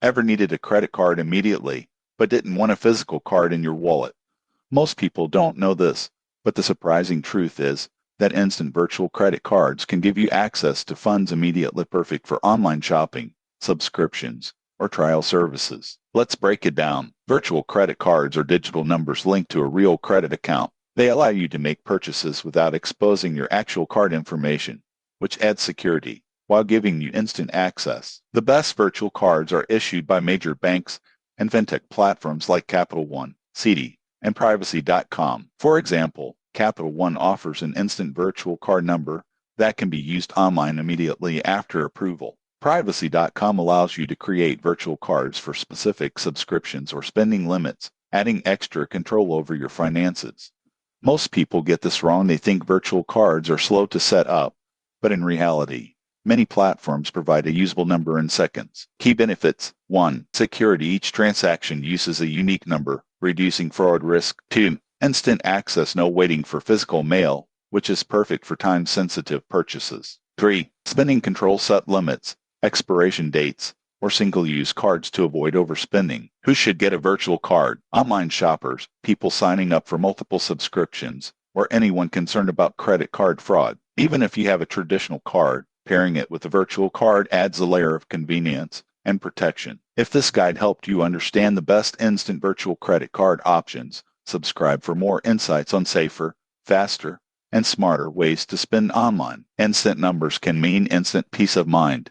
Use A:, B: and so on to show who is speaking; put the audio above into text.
A: Ever needed a credit card immediately, but didn't want a physical card in your wallet? Most people don't know this, but the surprising truth is that instant virtual credit cards can give you access to funds immediately, perfect for online shopping, subscriptions, or trial services. Let's break it down. Virtual credit cards are digital numbers linked to a real credit account. They allow you to make purchases without exposing your actual card information, which adds security while giving you instant access. The best virtual cards are issued by major banks and fintech platforms like Capital One, Citi, and Privacy.com. For example, Capital One offers an instant virtual card number that can be used online immediately after approval. Privacy.com allows you to create virtual cards for specific subscriptions or spending limits, adding extra control over your finances. Most people get this wrong. They think virtual cards are slow to set up, but in reality, many platforms provide a usable number in seconds. Key benefits: 1. Security. Each transaction uses a unique number, reducing fraud risk. 2. Instant access. No waiting for physical mail, which is perfect for time-sensitive purchases. 3. Spending control. Set limits, expiration dates, or single-use cards to avoid overspending. Who should get a virtual card? Online shoppers, people signing up for multiple subscriptions, or anyone concerned about credit card fraud. Even if you have a traditional card, pairing it with a virtual card adds a layer of convenience and protection. If this guide helped you understand the best instant virtual credit card options, subscribe for more insights on safer, faster, and smarter ways to spend online. Instant numbers can mean instant peace of mind.